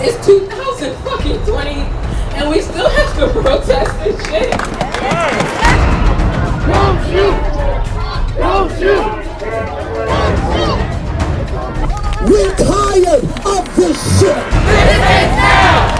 It's 2020 and we still have to protest this shit. Don't shoot! Don't shoot! We're tired of this shit! Resistance now!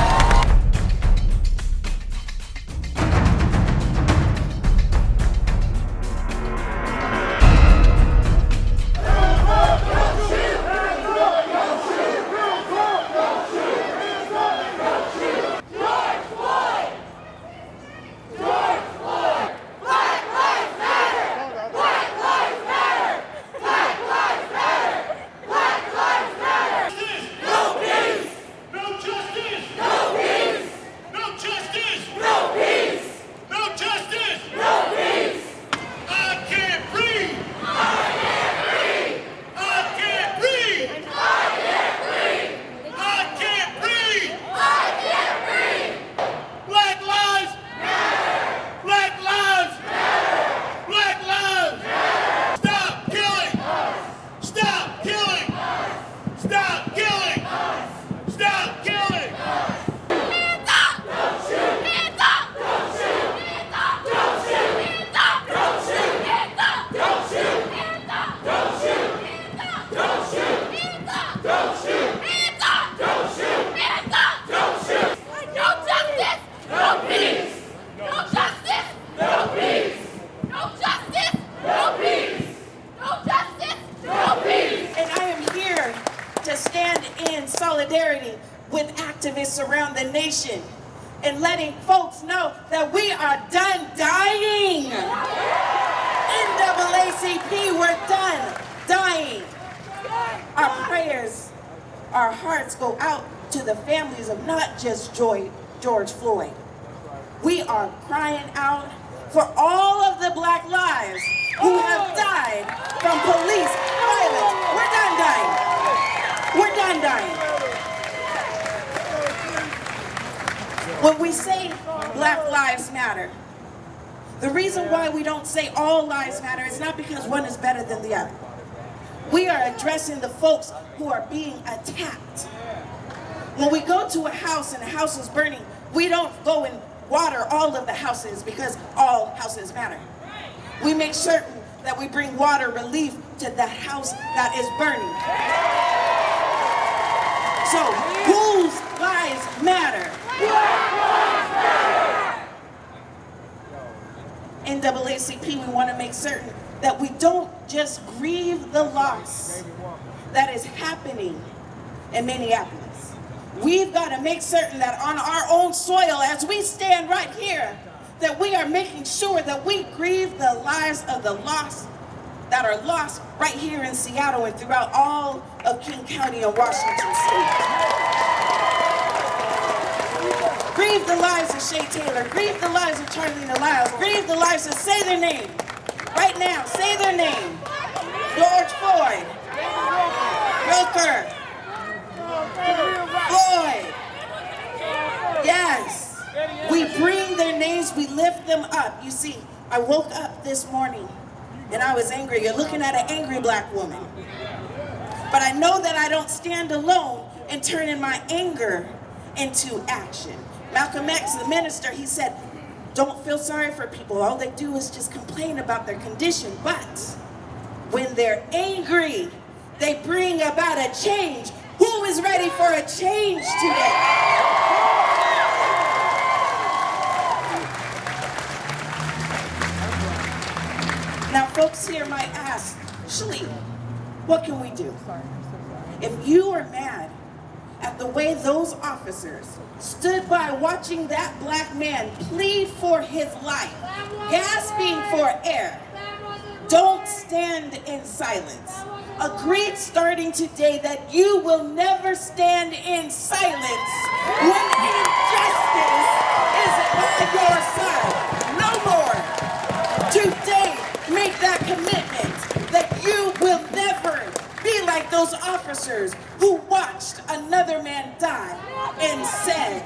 Solidarity with activists around the nation and letting folks know that we are done dying. NAACP, we're done dying. Our prayers, our hearts go out to the families of not just George Floyd. We are crying out for all of the Black lives who have died from police violence. We're done dying. We're done dying. When we say Black Lives Matter, the reason why we don't say all lives matter is not because one is better than the other. We are addressing the folks who are being attacked. When we go to a house and the house is burning, we don't go and water all of the houses because all houses matter. We make certain that we bring water relief to the house that is burning. So, whose lives matter? NAACP, we want to make certain that we don't just grieve the loss that is happening in Minneapolis. We've got to make certain that on our own soil, as we stand right here, that we are making sure that we grieve the lives of the lost that are lost right here in Seattle and throughout all of King County and Washington State. Grieve the lives of Shay Taylor. Grieve the lives of Charlene Lyles. Grieve the lives of, say their name. Right now, say their name. George Floyd. Wilker. Floyd. Yes. We bring their names, we lift them up. You see, I woke up this morning and I was angry. You're looking at an angry Black woman. But I know that I don't stand alone in turning my anger into action. Malcolm X, the minister, he said, don't feel sorry for people. All they do is just complain about their condition. But when they're angry, they bring about a change. Who is ready for a change today? Now, folks here might ask, Shali, what can we do? If you are mad at the way those officers stood by watching that Black man plead for his life, gasping for air, don't stand in silence. Agree starting today that you will never stand in silence when injustice is by your side. No more. Today, make that commitment that you will never be like those officers who watched another man die and said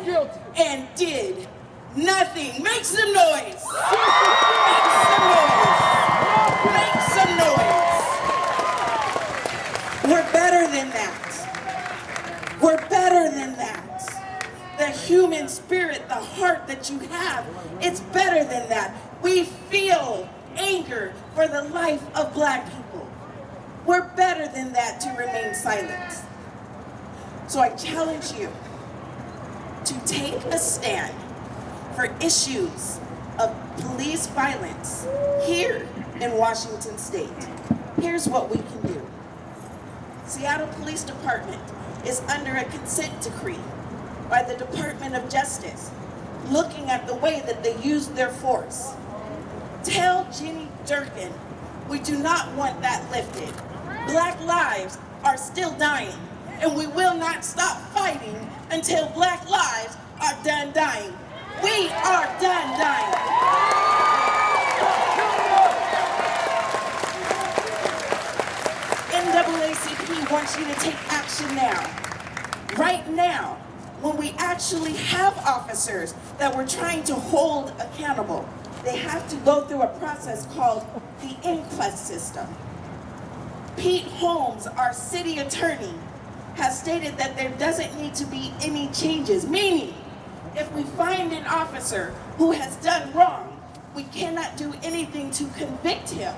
and did nothing. Make some noise. Make some noise. Make some noise. We're better than that. We're better than that. human spirit, the heart that you have, it's better than that. We feel anger for the life of Black people. We're better than that to remain silent. So I challenge you to take a stand for issues of police violence here in Washington State. Here's what we can do. Seattle Police Department is under a consent decree by the Department of Justice, looking at the way that they use their force. Tell Jenny Durkin we do not want that lifted. Black lives are still dying, and we will not stop fighting until Black lives are done dying. We are done dying. NAACP wants you to take action now. Right now, when we actually have officers that we're trying to hold accountable, they have to go through a process called the inquest system. Pete Holmes, our city attorney, has stated that there doesn't need to be any changes, meaning if we find an officer who has done wrong, we cannot do anything to convict him.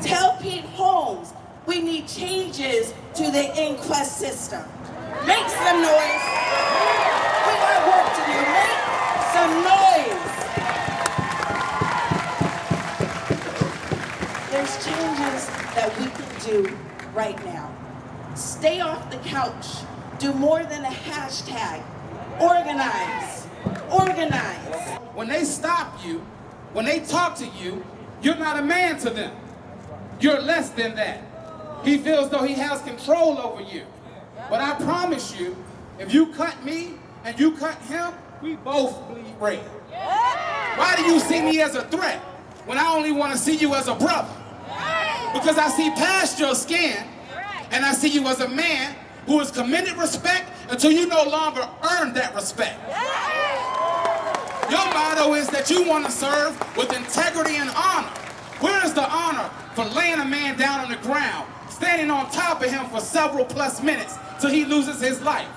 Tell Pete Holmes we need changes to the inquest system. Make some noise. We got work to do. Make some noise. There's changes that we can do right now. Stay off the couch. Do more than a hashtag. Organize. Organize. When they stop you, when they talk to you, you're not a man to them. You're less than that. He feels though he has control over you. But I promise you, if you cut me and you cut him, we both bleed red. Why do you see me as a threat when I only want to see you as a brother? Because I see past your skin and I see you as a man who has committed respect until you no longer earn that respect. Your motto is that you want to serve with integrity and honor. Where is the honor for laying a man down on the ground, standing on top of him for several plus minutes till he loses his life?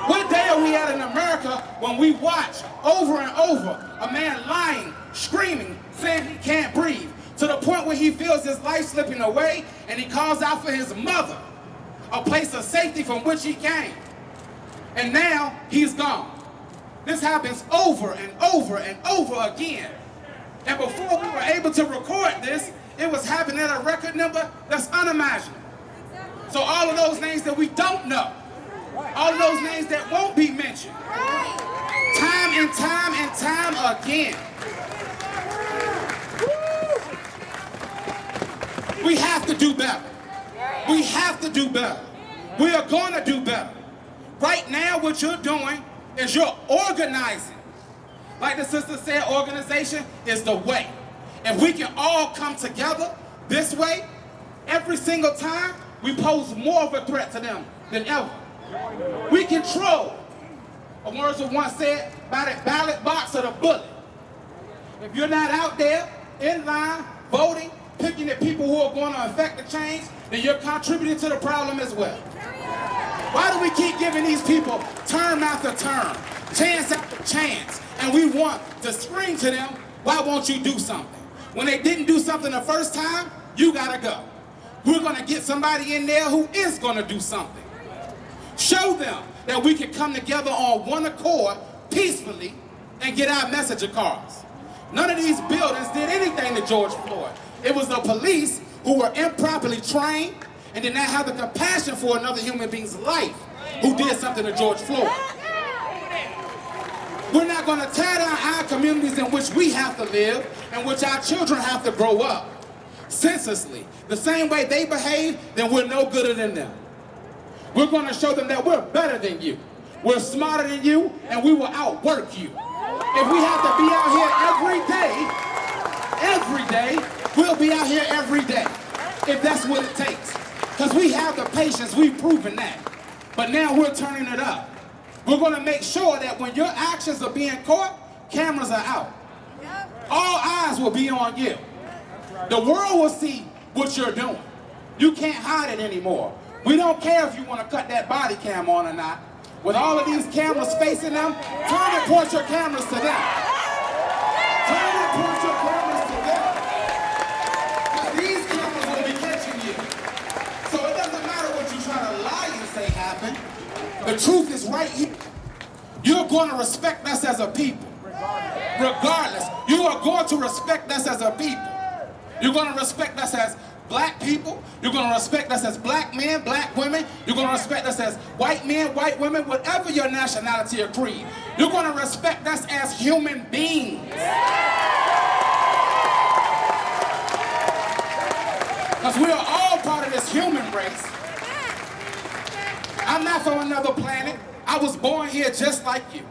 What day are we at in America when we watch over and over a man lying, screaming, saying he can't breathe, to the point where he feels his life slipping away and he calls out for his mother, a place of safety from which he came. And now he's gone. This happens over and over and over again. And before we were able to record this, it was happening at a record number that's unimaginable. So all of those names that we don't know, all of those names that won't be mentioned, time and time and time again. We have to do better. We have to do better. We are going to do better. Right now, what you're doing is you're organizing. Like the sister said, organization is the way. If we can all come together this way, every single time, we pose more of a threat to them than ever. We control, in words of one said, by the ballot box or the bullet. If you're not out there, in line, voting, picking the people who are going to affect the change, then you're contributing to the problem as well. Why do we keep giving these people term after term, chance after chance, and we want to scream to them, why won't you do something? When they didn't do something the first time, you gotta go. We're gonna get somebody in there who is gonna do something. Show them that we can come together on one accord, peacefully, and get our message across. None of these buildings did anything to George Floyd. It was the police who were improperly trained and did not have the compassion for another human being's life who did something to George Floyd. We're not going to tear down our communities in which we have to live, in which our children have to grow up senselessly. The same way they behave, then we're no gooder than them. We're going to show them that we're better than you. We're smarter than you, and we will outwork you. If we have to be out here every day, we'll be out here every day, if that's what it takes. Because we have the patience, we've proven that. But now we're turning it up. We're going to make sure that when your actions are being caught, cameras are out. All eyes will be on you. The world will see what you're doing. You can't hide it anymore. We don't care if you want to cut that body cam on or not. with all of these cameras facing them, turn and point your cameras to them. Turn and point your cameras to them. Because these cameras will be catching you. So it doesn't matter what you try to lie and say happened. The truth is right here. You're going to respect us as a people. Regardless. You are going to respect us as a people. You're going to respect us as black people. You're going to respect us as black men, black women. You're going to respect us as white men, white women, whatever your nationality or creed. You're going to respect us as human beings. Because we are all part of this human race. I'm not from another planet. I was born here just like you.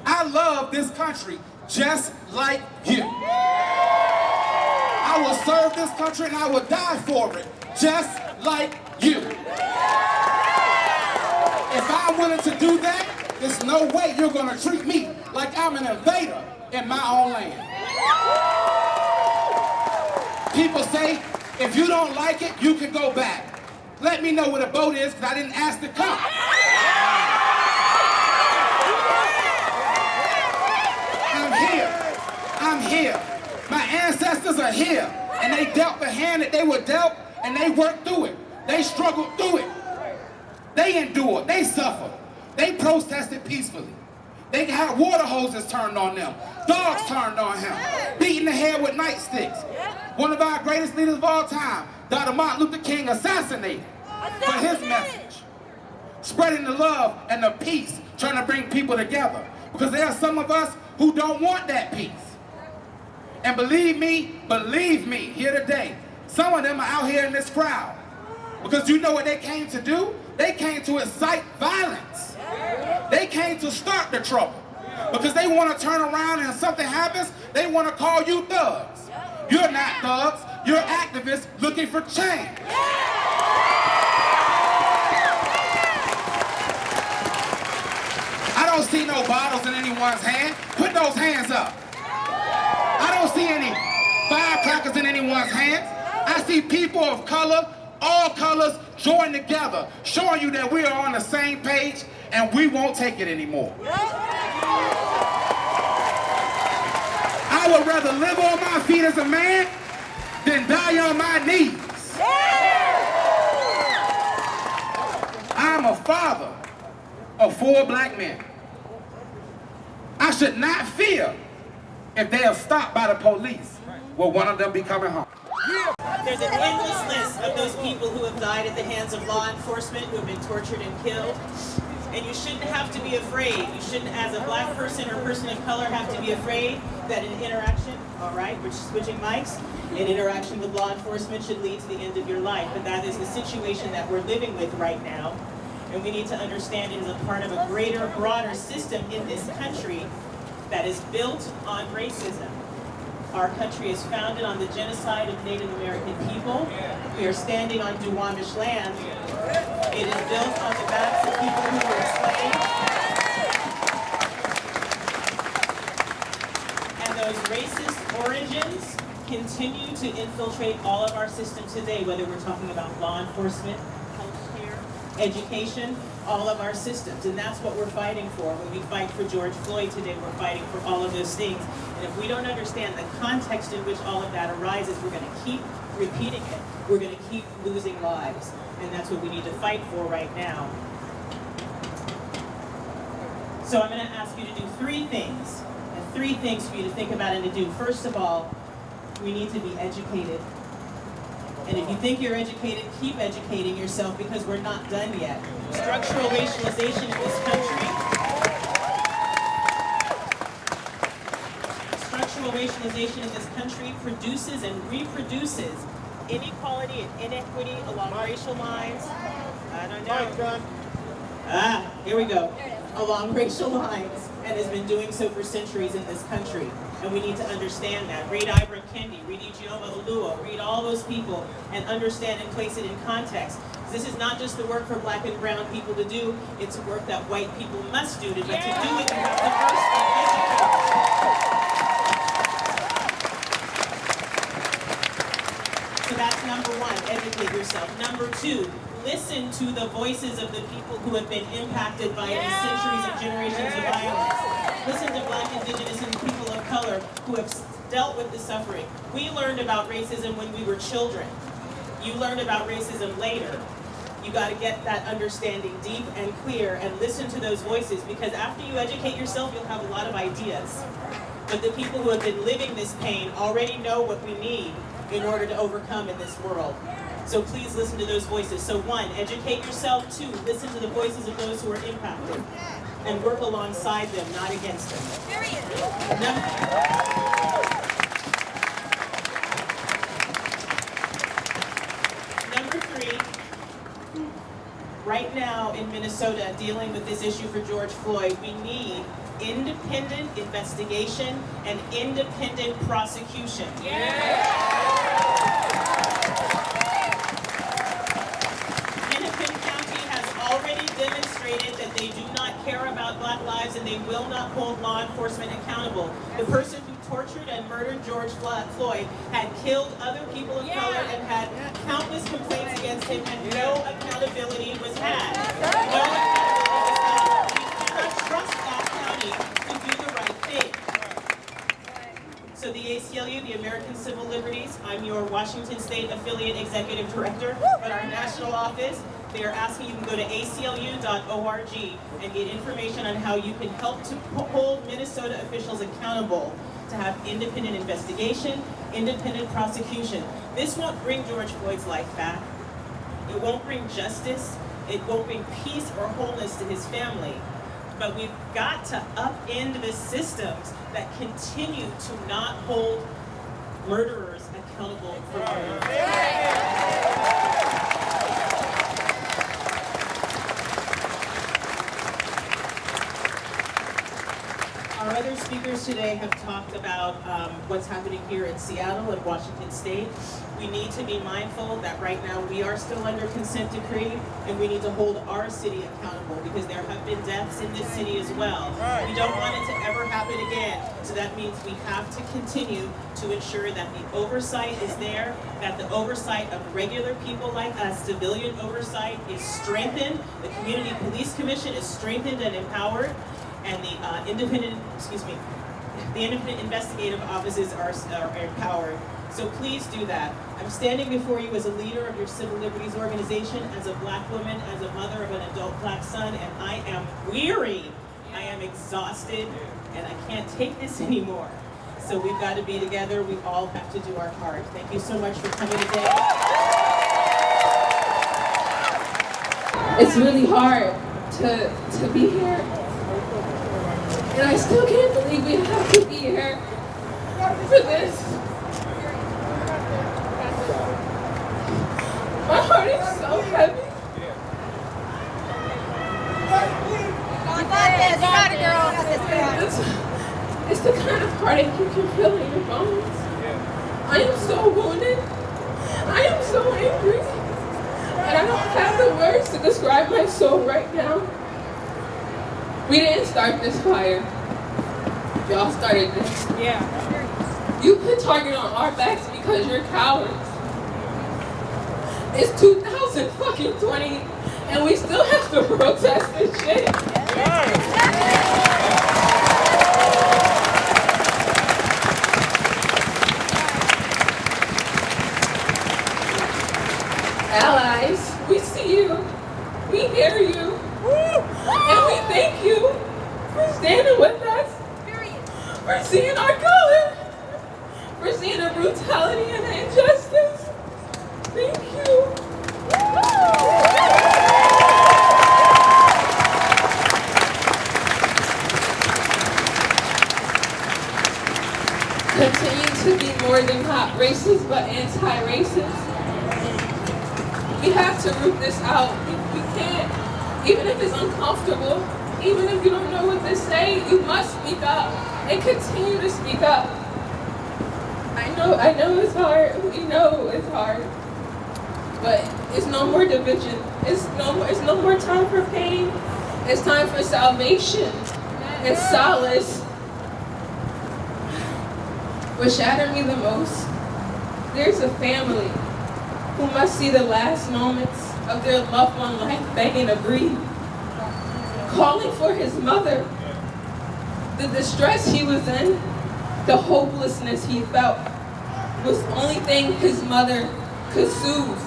I love this country just like you. I will serve this country and I will die for it just like you. If I'm willing to do that, there's no way you're going to treat me like I'm an invader in my own land. People say, if you don't like it, you can go back. Let me know where the boat is because I didn't ask to come. I'm here. My ancestors are here. And they dealt the hand that they were dealt and they worked through it. They struggled through it. They endured. They suffered. They protested peacefully. They had water hoses turned on them. Dogs turned on him. Beaten the head with nightsticks. One of our greatest leaders of all time, Dr. Martin Luther King, assassinated for his message. Spreading the love and the peace, trying to bring people together. Because there are some of us who don't want that peace. And believe me, here today, some of them are out here in this crowd. Because you know what they came to do? They came to incite violence. They came to start the trouble. Because they want to turn around and if something happens, they want to call you thugs. You're not thugs, you're activists looking for change. I don't see no bottles in anyone's hand. Put those hands up. I don't see any firecrackers in anyone's hands. I see people of color, all colors, join together, showing you that we are on the same page and we won't take it anymore. I would rather live on my feet as a man than die on my knees. I'm a father of 4 black men. I should not fear if they are stopped by the police. Will one of them be coming home? There's an endless list of those people who have died at the hands of law enforcement, who have been tortured and killed. And you shouldn't have to be afraid. You shouldn't, as a black person or person of color, have to be afraid that an interaction, all right, we're switching mics, an interaction with law enforcement should lead to the end of your life. But that is the situation that we're living with right now. And we need to understand it is a part of a greater, broader system in this country that is built on racism. Our country is founded on the genocide of Native American people. We are standing on Duwamish land. It is built on the backs of people who were enslaved. And those racist origins continue to infiltrate all of our systems today, whether we're talking about law enforcement, healthcare, education, all of our systems. And that's what we're fighting for. When we fight for George Floyd today, we're fighting for all of those things. And if we don't understand the context in which all of that arises, we're going to keep repeating it. We're going to keep losing lives. And that's what we need to fight for right now. So I'm going to ask you to do 3 things. And 3 things for you to think about and to do. First of all, we need to be educated. And if you think you're educated, keep educating yourself because we're not done yet. Structural racialization in this country. Structural racialization in this country produces and reproduces inequality and inequity along racial lines. I don't know. Here we go. Along racial lines, and has been doing so for centuries in this country. And we need to understand that. Read Ibram Kendi, read Ijeoma Oluo, read all those people, and understand and place it in context. This is not just the work for black and brown people to do, it's work that white people must do. But to do it, you have to first be educated. So that's number one, educate yourself. Number two, listen to the voices of the people who have been impacted by these centuries and generations of violence. Listen to Black, Indigenous, and people of color who have dealt with the suffering. We learned about racism when we were children. You learned about racism later. You got to get that understanding deep and clear and listen to those voices, because after you educate yourself, you'll have a lot of ideas. But the people who have been living this pain already know what we need in order to overcome in this world. So please listen to those voices. So one, educate yourself. Two, listen to the voices of those who are impacted and work alongside them, not against them. Number three, right now in Minnesota, dealing with this issue for George Floyd, we need independent investigation and independent prosecution. Hennepin County has already demonstrated that they do not care about Black lives and they will not hold law enforcement accountable. The person who tortured and murdered George Floyd had killed other people of color and had countless complaints against him, and no accountability was had. No accountability was had. We cannot trust that county to do the right thing. So the ACLU, the American Civil Liberties, I'm your Washington State Affiliate Executive Director, but our national office, they are asking you can go to aclu.org and get information on how you can help to hold Minnesota officials accountable to have independent investigation, independent prosecution. This won't bring George Floyd's life back. It won't bring justice. It won't bring peace or wholeness to his family. But we've got to upend the systems that continue to not hold murderers accountable for murder. Our other speakers today have talked about what's happening here in Seattle and Washington State. We need to be mindful that right now we are still under consent decree, and we need to hold our city accountable because there have been deaths in this city as well. We don't want it to ever happen again, so that means we have to continue to ensure that the oversight is there, that the oversight of regular people like us, civilian oversight, is strengthened, the Community Police Commission is strengthened and empowered, and the independent investigative offices are empowered. So please do that. I'm standing before you as a leader of your civil liberties organization, as a Black woman, as a mother of an adult Black son, and I am weary. I am exhausted, and I can't take this anymore. So we've got to be together. We all have to do our part. Thank you so much for coming today. It's really hard to be here. And I still can't believe we have to be here for this. My heart is so heavy. You got this. You got it, girl. It's the kind of heartache you can feel in your bones. I am so wounded. I am so angry. And I don't have the words to describe my soul right now. We didn't start this fire. Y'all started this. Yeah. You put target on our backs because you're cowards. It's 2020 and we still have to protest this shit. Allies, we see you, we hear you, and we thank you for standing with us, for seeing our color, for seeing the brutality and the injustice. Thank you. Continue to be more than not racist, but anti-racist. We have to root this out. We can't, even if it's uncomfortable, even if you don't know what to say, you must speak up and continue to speak up. I know it's hard. We know it's hard. But it's no more division. It's no more time for pain. It's time for salvation and solace. What shattered me the most, there's a family who must see the last moments of their loved one life begging to breathe, calling for his mother. The distress he was in, the hopelessness he felt, was the only thing his mother could soothe.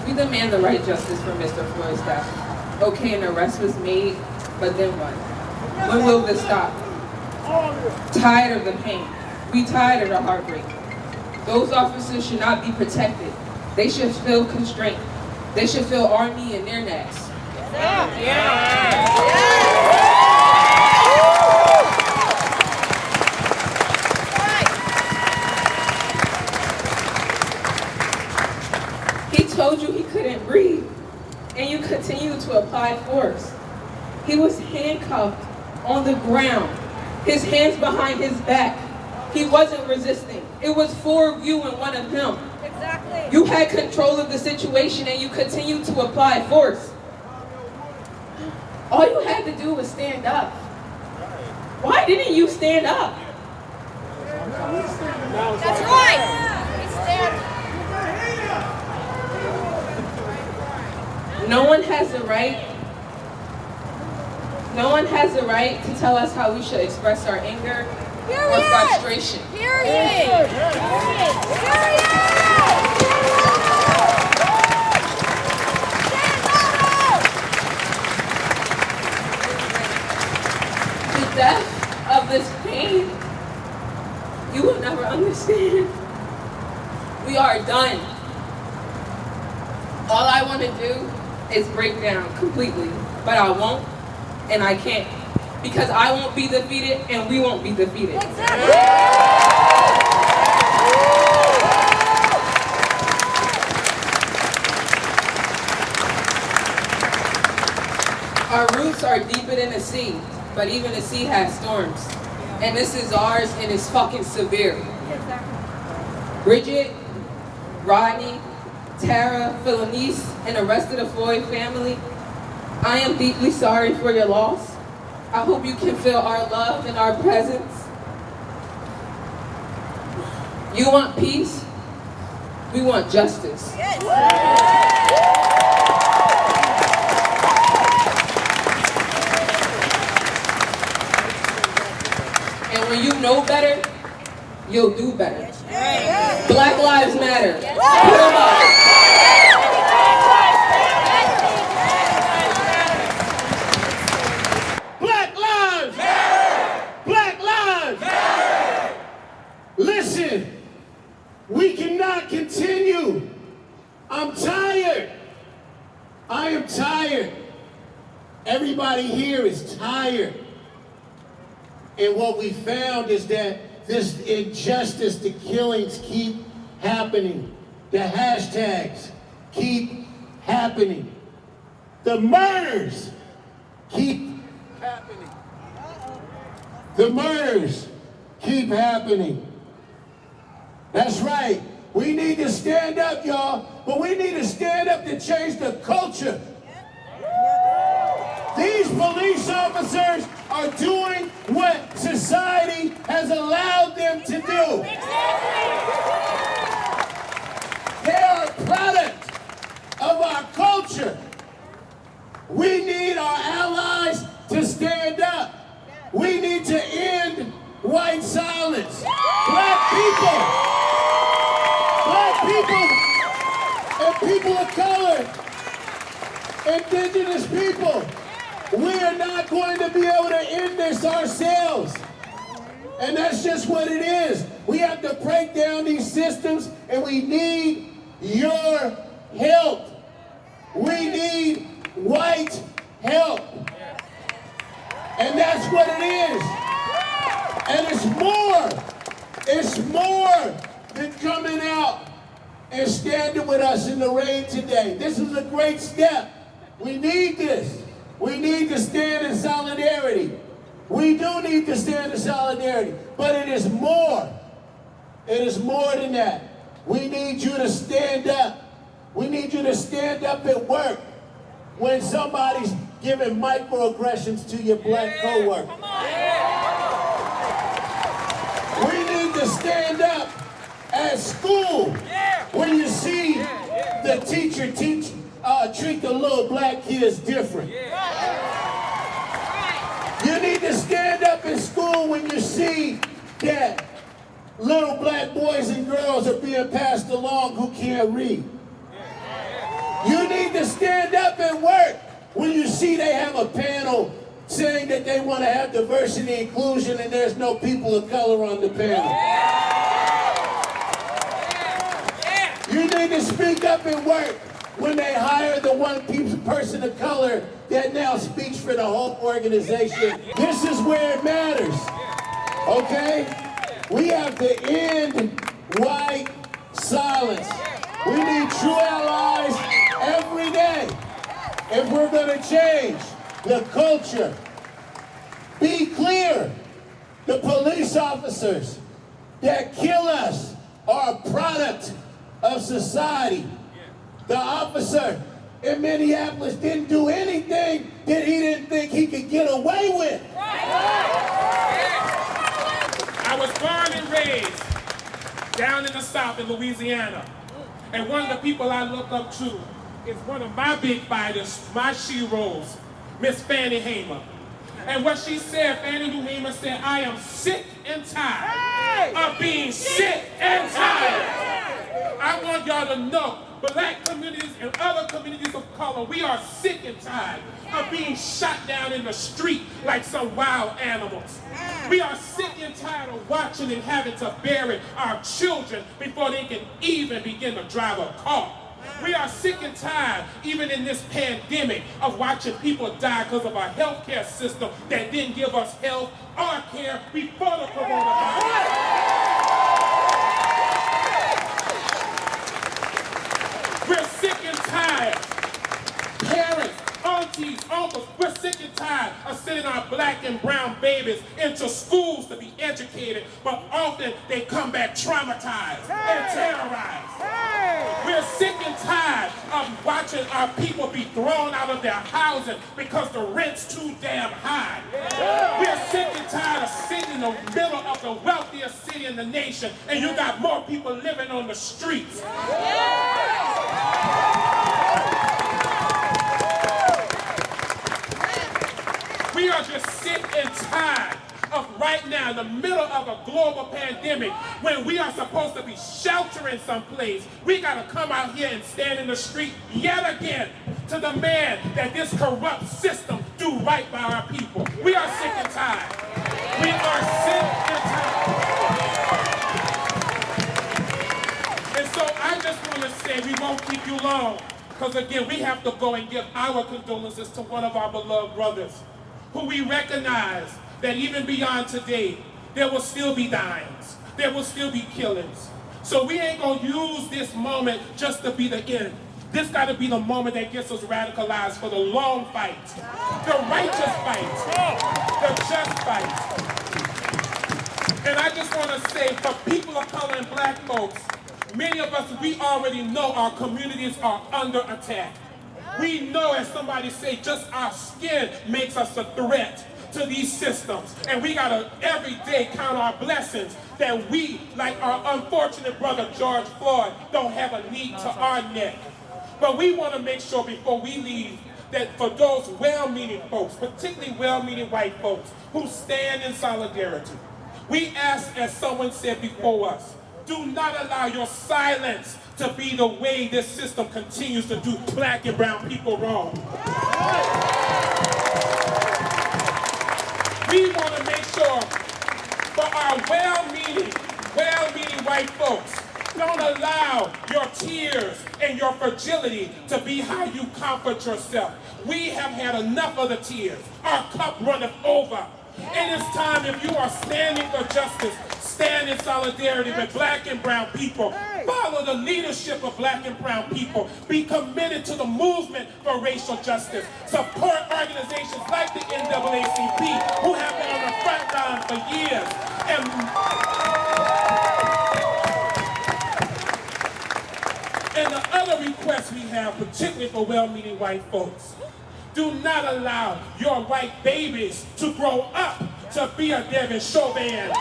We demand the right justice for Mr. Floyd's death. Okay, an arrest was made, but then what? When will this stop? Tired of the pain. We tired of the heartbreak. Those officers should not be protected. They should feel constraint. They should feel our knee in their necks. He told you he couldn't breathe, and you continue to apply force. He was handcuffed on the ground, his hands behind his back. He wasn't resisting. It was for you and one of him. Exactly. You had control of the situation and you continued to apply force. All you had to do was stand up. Why didn't you stand up? That's right. We stand. No one has the right. No one has the right to tell us how we should express our anger or frustration. Period. The depth of this pain, you will never understand. We are done. All I want to do is break down completely, but I won't and I can't, because I won't be defeated and we won't be defeated. Our roots are deeper than the sea, but even the sea has storms. And this is ours and it's fucking severe. Bridget, Rodney, Tara, Philonice, and the rest of the Floyd family, I am deeply sorry for your loss. I hope you can feel our love and our presence. You want peace? We want justice. And when you know better, you'll do better. Black Lives Matter. Put 'em up. Listen, we cannot continue. I'm tired. I am tired. Everybody here is tired. And what we found is that this injustice, the killings keep happening. The hashtags keep happening. The murders keep happening. The murders keep happening. That's right. We need to stand up, y'all, but we need to stand up to change the culture. These police officers are doing what society has allowed them to do. They are a product of our culture. We need our allies to stand up. We need to end white silence. Black people, and people of color, indigenous people, we are not going to be able to end this ourselves. And that's just what it is. We have to break down these systems, and we need your help. We need white help. And that's what it is. And it's more than coming out and standing with us in the rain today. This is a great step. We need this. We need to stand in solidarity. We do need to stand in solidarity, but it is more. It is more than that. We need you to stand up. We need you to stand up at work when somebody's giving microaggressions to your black coworker. We need to stand up At school, when you see the teacher treat the little black kids different. You need to stand up in school when you see that little black boys and girls are being passed along who can't read. You need to stand up and work when you see they have a panel saying that they want to have diversity and inclusion and there's no people of color on the panel. You need to speak up and work when they hire the one person of color that now speaks for the whole organization. This is where it matters, okay? We have to end white silence. We need true allies every day if we're gonna change the culture. Be clear, the police officers that kill us are a product of society. The officer in Minneapolis didn't do anything that he didn't think he could get away with. I was born and raised down in the South in Louisiana. And one of the people I look up to is one of my big fighters, my she-rolls, Miss Fannie Hamer. And what she said, Fannie Lou Hamer said, I am sick and tired of being sick and tired. I want y'all to know, black communities and other communities of color, we are sick and tired of being shot down in the street like some wild animals. We are sick and tired of watching and having to bury our children before they can even begin to drive a car. We are sick and tired, even in this pandemic, of watching people die because of our healthcare system that didn't give us health or care before the coronavirus. We're sick and tired. Parents, aunties, uncles, we're sick and tired of sending our black and brown babies into schools to be educated, but often they come back traumatized and terrorized. We're sick and tired of watching our people be thrown out of their housing because the rent's too damn high. We're sick and tired of sitting in the middle of the wealthiest city in the nation and you got more people living on the streets. We are just sick and tired of right now, in the middle of a global pandemic, when we are supposed to be sheltering someplace, we got to come out here and stand in the street yet again to demand that this corrupt system do right by our people. We are sick and tired. We are sick and tired. And so I just want to say, we won't keep you long, because again, we have to go and give our condolences to one of our beloved brothers, who we recognize that even beyond today, there will still be dyings. There will still be killings. So we ain't gonna use this moment just to be the end. This gotta be the moment that gets us radicalized for the long fight, the righteous fight, the just fight. And I just wanna say, for people of color and black folks, many of us, we already know our communities are under attack. We know, as somebody say, just our skin makes us a threat to these systems. And we gotta every day count our blessings that we, like our unfortunate brother George Floyd, don't have a knee to our neck. But we wanna make sure before we leave that for those well-meaning folks, particularly well-meaning white folks, who stand in solidarity, we ask, as someone said before us, do not allow your silence to be the way this system continues to do black and brown people wrong. We want to make sure for our well-meaning white folks, don't allow your tears and your fragility to be how you comfort yourself. We have had enough of the tears. Our cup runneth over. And it's time, if you are standing for justice, stand in solidarity with black and brown people. Follow the leadership of black and brown people. Be committed to the movement for racial justice. Support organizations like the NAACP, who have been on the front line for years. And the other request we have, particularly for well-meaning white folks, do not allow your white babies to grow up to be a Derek Chauvin and a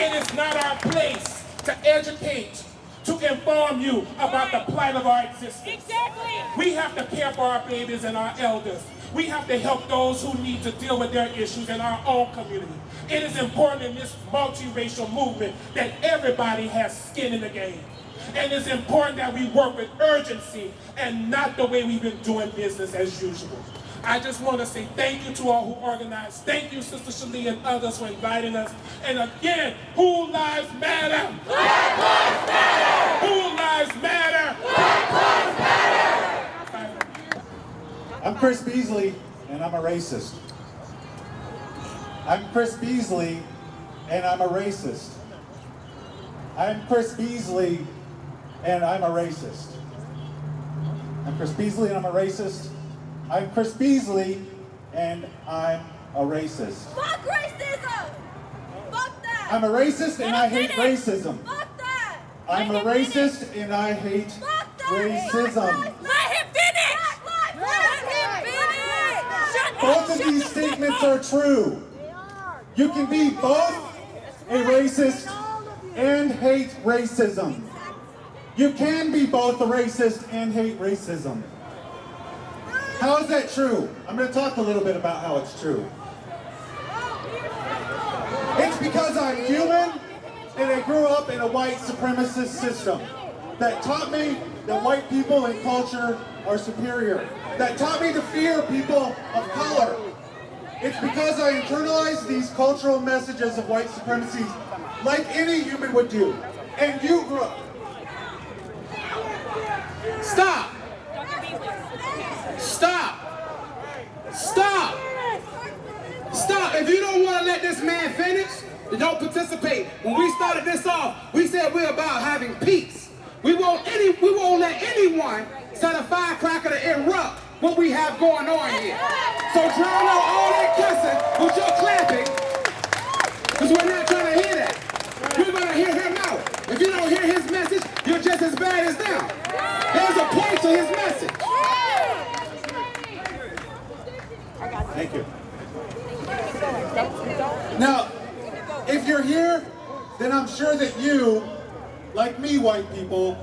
It is not our place to educate, to inform you about the plight of our existence. Exactly. We have to care for our babies and our elders. We have to help those who need to deal with their issues in our own community. It is important in this multiracial movement that everybody has skin in the game. And it's important that we work with urgency and not the way we've been doing business as usual. I just want to say thank you to all who organized. Thank you, Sister Shalee and others for inviting us. And again, who lives matter? Black lives matter. Who lives matter? Black lives matter. I'm Chris Beasley, and I'm a racist. I'm Chris Beasley, and I'm a racist. I'm Chris Beasley, and I'm a racist. I'm Chris Beasley, and I'm a racist. I'm Chris Beasley, and I'm a racist. Fuck racism. Fuck that. I'm a racist, and I hate racism. Fuck that. I'm a racist, and I hate Fuck that. racism. Let him finish. Let him finish. Shut Both of these statements are true. You can be both a racist and hate racism. You can be both a racist and hate racism. How is that true? I'm going to talk a little bit about how it's true. It's because I'm human and I grew up in a white supremacist system that taught me that white people and culture are superior, that taught me to fear people of color. It's because I internalized these cultural messages of white supremacy like any human would do. And you grew up. Stop! Stop! Stop! Stop! If you don't want to let this man finish, then don't participate. When we started this off, we said we're about having peace. We won't let anyone set a firecracker to interrupt what we have going on here. So drown out all that cussing with your clapping, because we're not trying to hear that. We're going to hear him out. If you don't hear his message, you're just as bad as them. There's a point to his message. Thank you. Now, if you're here, then I'm sure that you, like me, white people,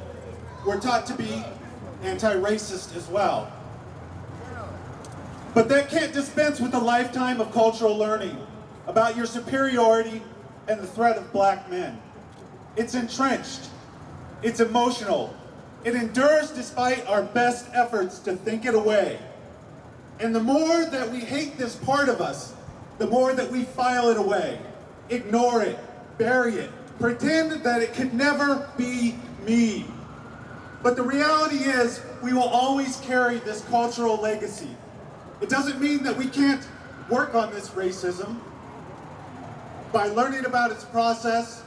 were taught to be anti-racist as well. But that can't dispense with a lifetime of cultural learning about your superiority and the threat of black men. It's entrenched. It's emotional. It endures despite our best efforts to think it away. And the more that we hate this part of us, the more that we file it away, ignore it, bury it, pretend that it could never be me. But the reality is, we will always carry this cultural legacy. It doesn't mean that we can't work on this racism by learning about its process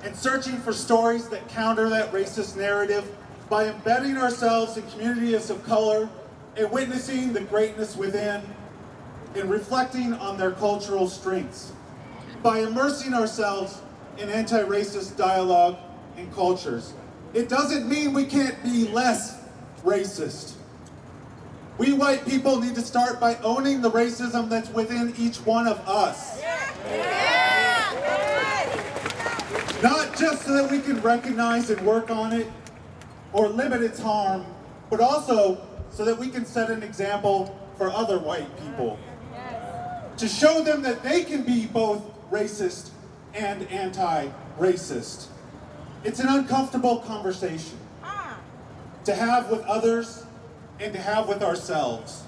and searching for stories that counter that racist narrative, by embedding ourselves in communities of color and witnessing the greatness within and reflecting on their cultural strengths, by immersing ourselves in anti-racist dialogue and cultures. It doesn't mean we can't be less racist. We white people need to start by owning the racism that's within each one of us. Not just so that we can recognize and work on it or limit its harm, but also so that we can set an example for other white people. To show them that they can be both racist and anti-racist. It's an uncomfortable conversation to have with others and to have with ourselves.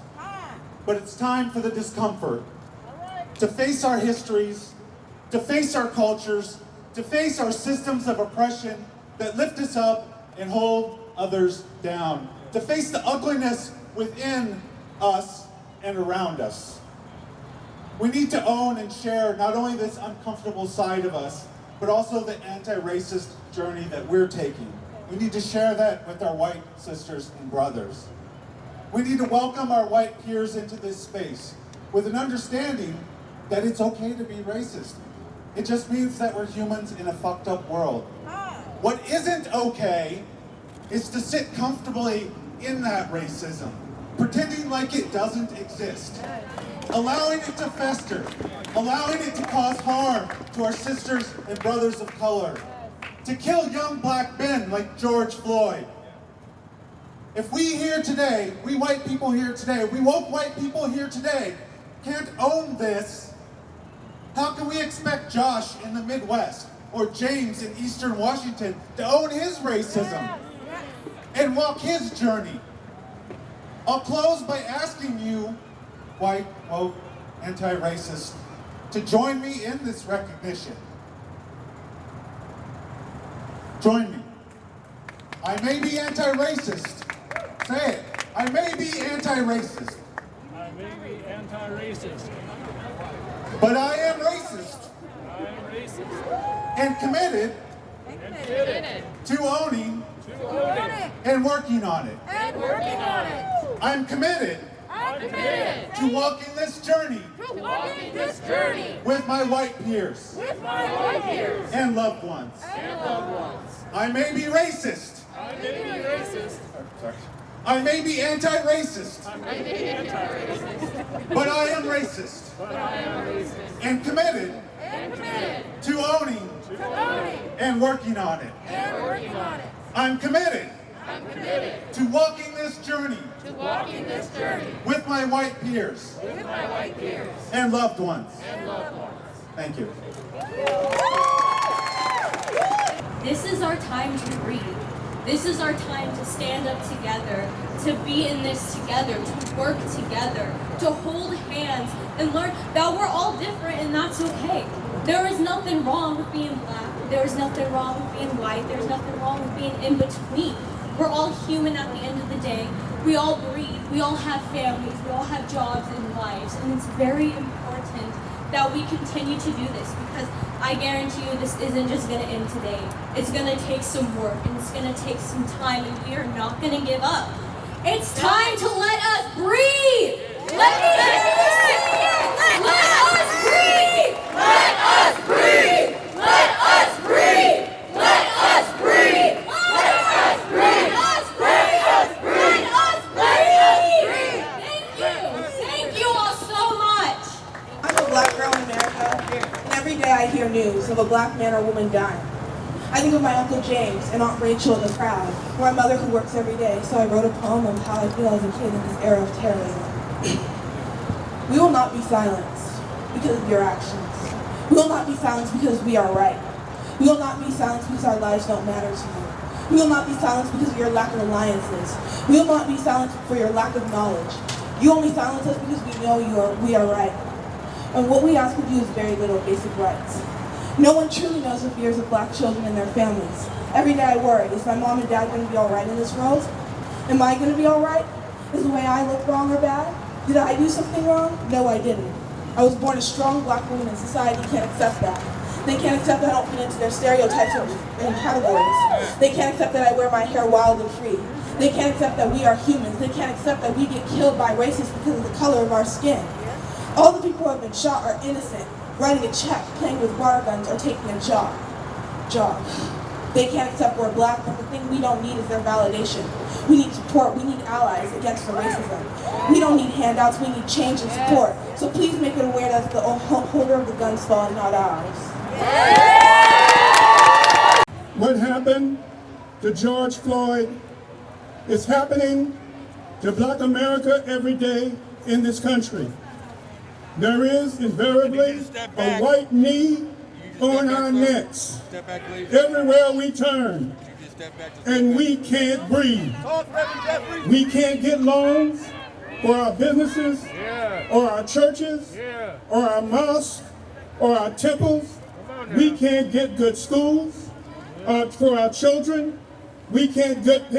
But it's time for the discomfort, to face our histories, to face our cultures, to face our systems of oppression that lift us up and hold others down, to face the ugliness within us and around us. We need to own and share not only this uncomfortable side of us, but also the anti-racist journey that we're taking. We need to share that with our white sisters and brothers. We need to welcome our white peers into this space with an understanding that it's okay to be racist. It just means that we're humans in a fucked up world. What isn't okay is to sit comfortably in that racism, pretending like it doesn't exist. allowing it to fester, allowing it to cause harm to our sisters and brothers of color, to kill young black men like George Floyd. If we here today, we white people here today, we woke white people here today, can't own this, how can we expect Josh in the Midwest or James in Eastern Washington to own his racism and walk his journey? I'll close by asking you, white, woke, anti-racist, to join me in this recognition. Join me. I may be anti-racist. Say it. I may be anti-racist. I may be anti-racist. But I am racist. I am racist. And committed to owning and working on it. I'm committed to walking this journey with my white peers and loved ones. I may be racist. I may be anti-racist. But I am racist. And committed to owning and working on it. I'm committed to walking this journey with my white peers and loved ones. Thank you. This is our time to breathe. This is our time to stand up together, to be in this together, to work together, to hold hands and learn that we're all different and that's okay. There is nothing wrong with being black. There is nothing wrong with being white. There's nothing wrong with being in between. We're all human at the end of the day. We all breathe. We all have families. We all have jobs and lives. And it's very important that we continue to do this because I guarantee you this isn't just going to end today. It's going to take some work and it's going to take some time and we are not going to give up. It's time to let us breathe. Let me hear you say it. Let us breathe. Let us breathe. Let us breathe. Let us breathe. Let us breathe. Let us breathe. Let us breathe. Thank you. Thank you all so much. I'm a black girl in America, and every day I hear news of a black man or woman dying. I think of my Uncle James and Aunt Rachel in the crowd, or my mother who works every day, so I wrote a poem of how I feel as a kid in this era of terrorism. We will not be silenced because of your actions. We will not be silenced because we are right. We will not be silenced because our lives don't matter to you. We will not be silenced because of your lack of alliances. We will not be silenced for your lack of knowledge. You only silence us because we know we are right. And what we ask of you is very little basic rights. No one truly knows the fears of black children and their families. Every day I worry, is my mom and dad going to be all right in this world? Am I going to be all right? Is the way I look wrong or bad? Did I do something wrong? No, I didn't. I was born a strong black woman and society can't accept that. They can't accept that I don't fit into their stereotypes and categories. They can't accept that I wear my hair wild and free. They can't accept that we are humans. They can't accept that we get killed by racists because of the color of our skin. All the people who have been shot are innocent, writing a check, playing with water guns, or taking a job. They can't accept we're black, but the thing we don't need is their validation. We need support, we need allies against the racism. We don't need handouts, we need change and support. So please make it aware that the holder of the gun's fault and not ours. What happened to George Floyd is happening to black America every day in this country. There is invariably a white knee on our necks everywhere we turn, and we can't breathe. We can't get loans for our businesses or our churches or our mosques or our temples. We can't get good schools for our children. We can't get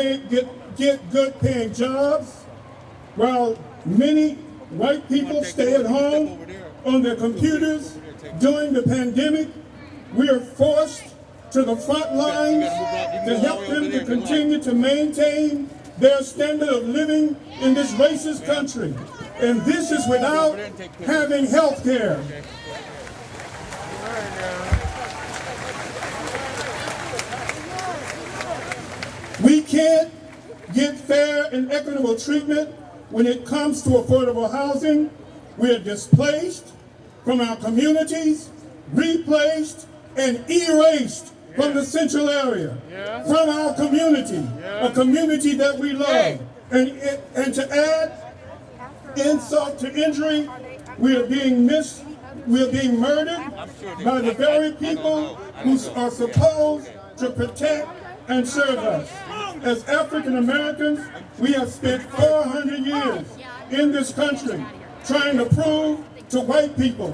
good paying jobs, while many white people stay at home on their computers during the pandemic. We are forced to the front lines to help them to continue to maintain their standard of living in this racist country. And this is without having health care. We can't get fair and equitable treatment when it comes to affordable housing, We are displaced from our communities, replaced and erased from the central area, from our community, a community that we love. And to add insult to injury, we are being murdered by the very people who are supposed to protect and serve us. As African Americans, we have spent 400 years in this country trying to prove to white people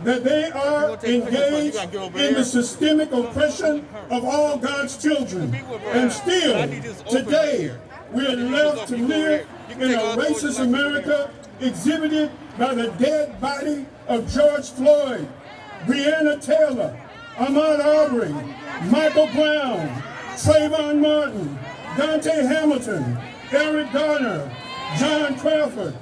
that they are engaged in the systemic oppression of all God's children. And still, today, we are left to live in a racist America exhibited by the dead body of George Floyd, Breonna Taylor, Ahmaud Arbery, Michael Brown, Trayvon Martin, Dante Hamilton, Eric Garner, John Crawford,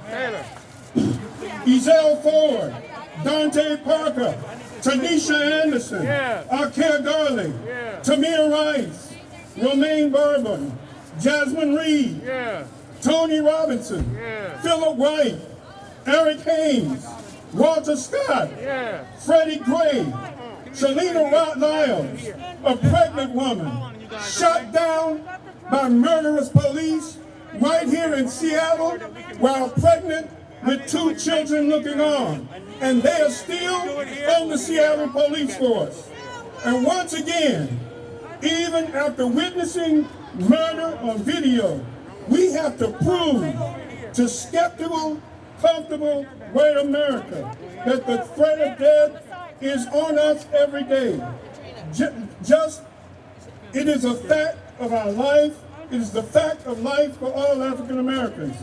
Ezell Ford, Dante Parker, Tanisha Anderson, Arcare Garley, Tamir Rice, Romaine Bourbon, Jasmine Reed, Tony Robinson, Philip White, Eric Haynes, Walter Scott, Freddie Gray, Selena Lyles, a pregnant woman, shot down by murderous police right here in Seattle while pregnant with 2 children looking on. And they are still on the Seattle Police Force. And once again, even after witnessing murder on video, we have to prove to skeptical, comfortable white America that the threat of death is on us every day. It is a fact of our life. It is the fact of life for all African Americans.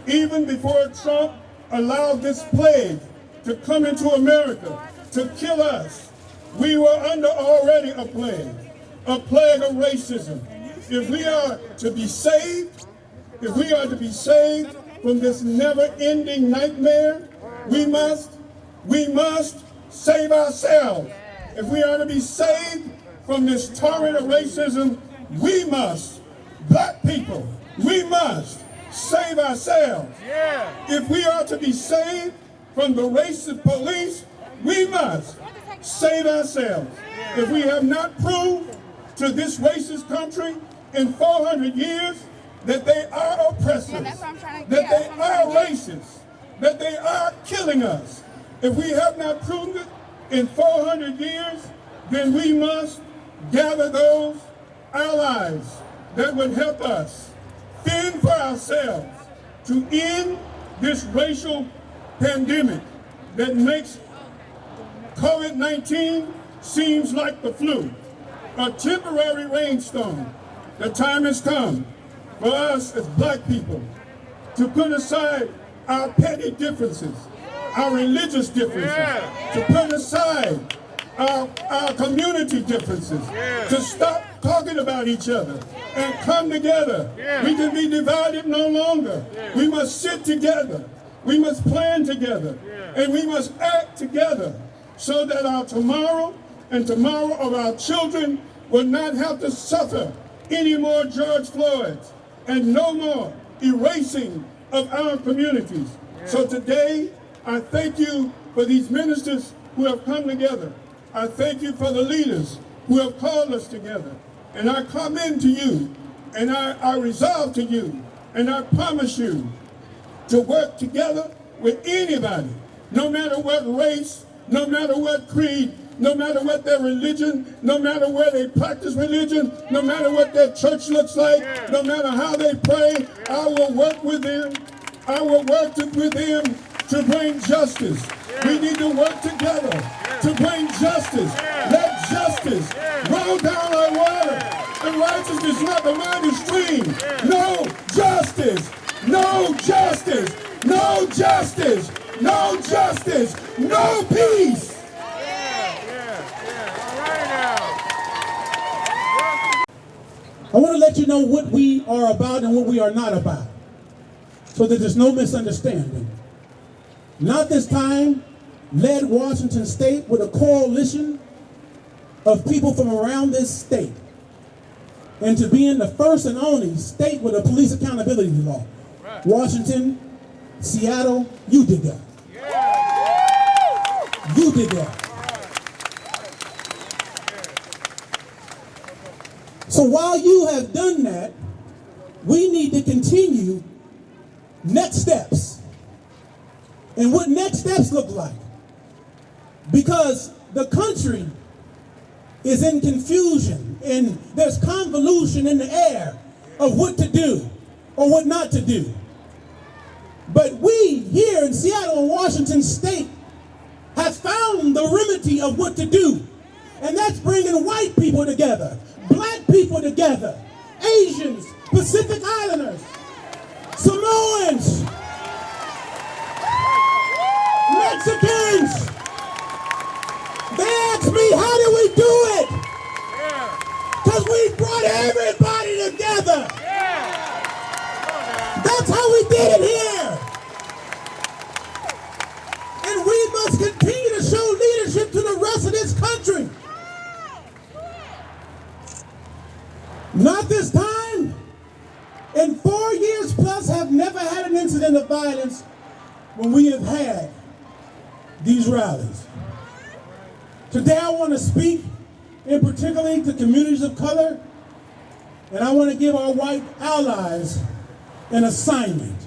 Even before Trump allowed this plague to come into America to kill us, we were under already a plague of racism. If we are to be saved, from this never-ending nightmare, we must save ourselves. If we are to be saved from this torrent of racism, we must, black people, we must save ourselves. If we are to be saved from the racist police, we must save ourselves. If we have not proved to this racist country in 400 years that they are oppressors, that they are racist, that they are killing us, if we have not proven it in 400 years, then we must gather those allies that would help us fend for ourselves to end this racial pandemic that makes COVID-19 seems like the flu, a temporary rainstorm. The time has come for us as black people to put aside our petty differences, our religious differences, to put aside our community differences, to stop talking about each other and come together. We can be divided no longer. We must sit together. We must plan together. And we must act together so that our tomorrow and tomorrow of our children will not have to suffer any more George Floyds and no more erasing of our communities. So today, I thank you for these ministers who have come together. I thank you for the leaders who have called us together. And I commend to you, and I resolve to you, and I promise you to work together with anybody, no matter what race, no matter what creed, no matter what their religion, no matter where they practice religion, no matter what their church looks like, no matter how they pray, I will work with them. I will work with them to bring justice. We need to work together to bring justice. Let justice roll down our water and righteousness let the mighty stream. No justice, no justice, no justice, no justice, no peace. I want to let you know what we are about and what we are not about, so that there's no misunderstanding. Not this time led Washington State with a coalition of people from around this state into being the first and only state with a police accountability law. Washington, Seattle, you did that. You did that. So while you have done that, we need to continue next steps. And what next steps look like. Because the country is in confusion and there's convolution in the air of what to do or what not to do. But we here in Seattle and Washington State have found the remedy of what to do. And that's bringing white people together, black people together, Asians, Pacific Islanders, Samoans, Mexicans. They asked me, how did we do it? Because we brought everybody together. That's how we did it here. And we must continue to show leadership to the rest of this country. Not this time. In 4 years plus, have never had an incident of violence when we have had these rallies. Today I want to speak in particularly to communities of color, and I want to give our white allies an assignment.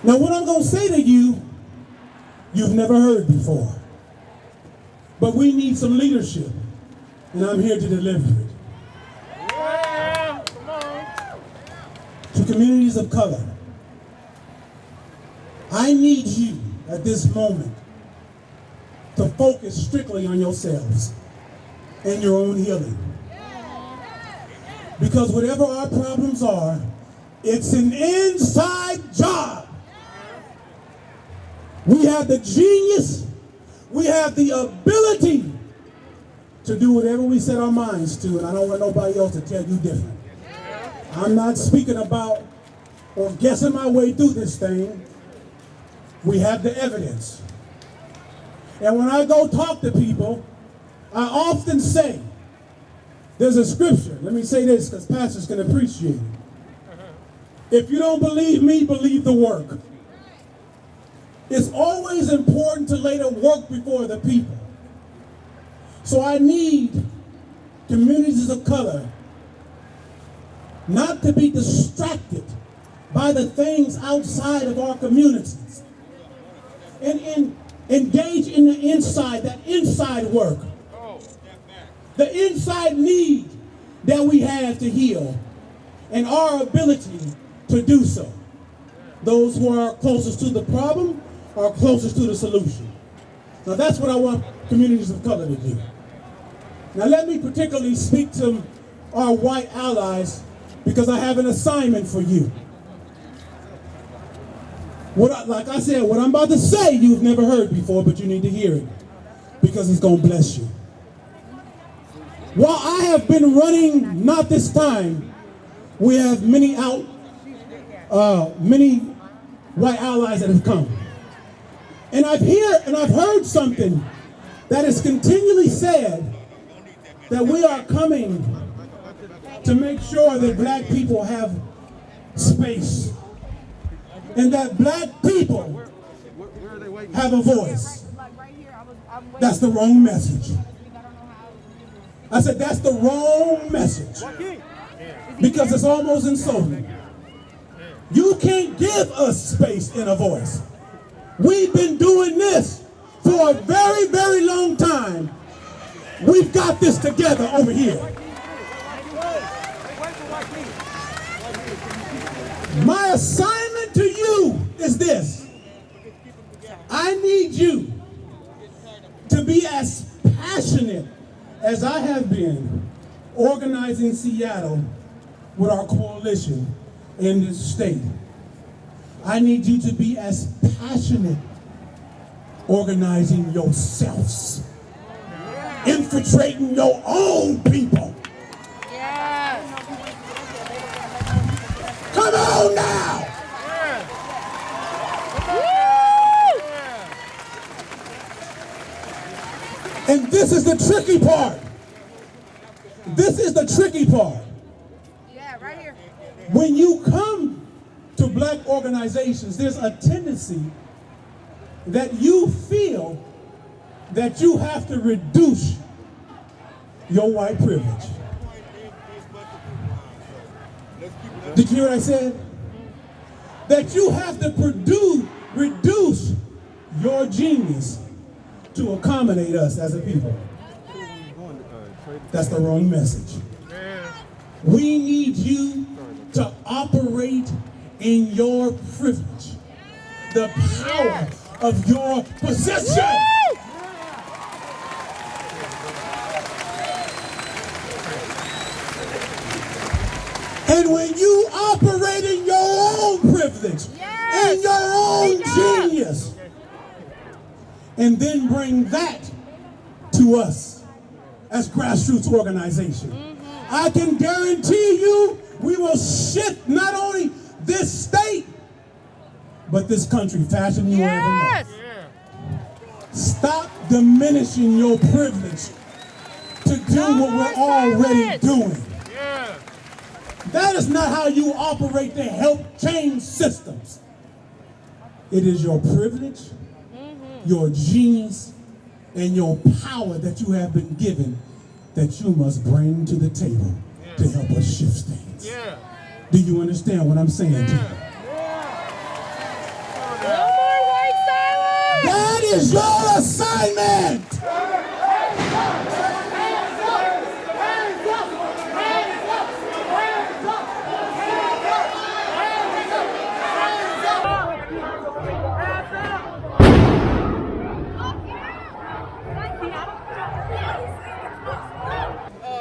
Now what I'm going to say to you, you've never heard before. But we need some leadership, and I'm here to deliver it. To communities of color, I need you at this moment to focus strictly on yourselves and your own healing. Because whatever our problems are, it's an inside job. We have the genius, we have the ability to do whatever we set our minds to, and I don't want nobody else to tell you different. I'm not speaking about or guessing my way through this thing. We have the evidence. And when I go talk to people, I often say, there's a scripture. Let me say this because pastors can appreciate it. If you don't believe me, believe the work. It's always important to lay the work before the people. So I need communities of color not to be distracted by the things outside of our communities. And engage in the inside, that inside work. The inside need that we have to heal and our ability to do so. Those who are closest to the problem are closest to the solution. Now that's what I want communities of color to do. Now let me particularly speak to our white allies because I have an assignment for you. Like I said, what I'm about to say you've never heard before, but you need to hear it because it's going to bless you. While I have been running, not this time, we have many white allies that have come. And I've heard something that is continually said that we are coming to make sure that black people have space and that black people have a voice. That's the wrong message. I said that's the wrong message because it's almost insulting. You can't give us space and a voice. We've been doing this for a very, very long time. We've got this together over here. My assignment to you is this. I need you to be as passionate as I have been organizing Seattle with our coalition in this state. I need you to be as passionate organizing yourselves, infiltrating your own people. Come on now! And this is the tricky part. This is the tricky part. Yeah, right here. When you come to black organizations, there's a tendency that you feel that you have to reduce your white privilege. Did you hear what I said? That you have to reduce your genius to accommodate us as a people. That's the wrong message. We need you to operate in your privilege, the power of your position. And when you operate in your own privilege, in your own genius, and then bring that to us as grassroots organization, I can guarantee you we will shift not only this state, but this country faster than you ever know. Stop diminishing your privilege to do what we're already doing. That is not how you operate to help change systems. It is your privilege, your genius, and your power that you have been given that you must bring to the table to help us shift things. Do you understand what I'm saying to you? That is your assignment.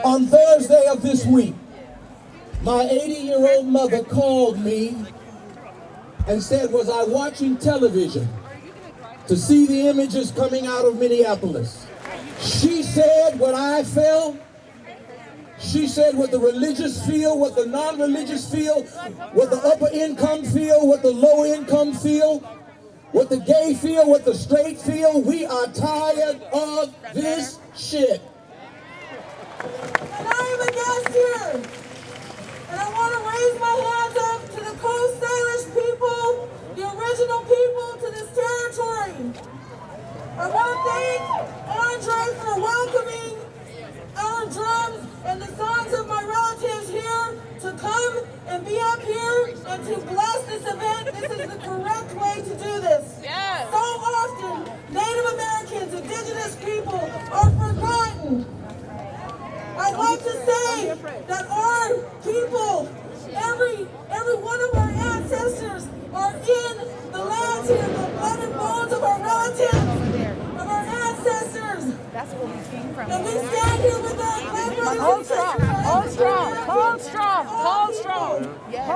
On Thursday of this week, my 80-year-old mother called me and said, was I watching television to see the images coming out of Minneapolis? She said what I felt. She said what the religious feel, what the non-religious feel, what the upper income feel, what the low income feel, what the gay feel, what the straight feel. We are tired of this shit. And I am a guest here, and I want to raise my hands up to the Coast Salish people, the original people to this territory. I want to thank Andre for welcoming our drums and the songs of my relatives here to come and be up here and to bless this event. This is the correct way to do this. Yes. So often, Native Americans, indigenous people are forgotten. I'd like to say that our people, every one of our ancestors are in the lands here, the blood and bones of our relatives, of our ancestors. That's where we came from. And we stand here with our grandbrothers and sisters. Hold strong, hold strong, hold strong, hold strong. Yes.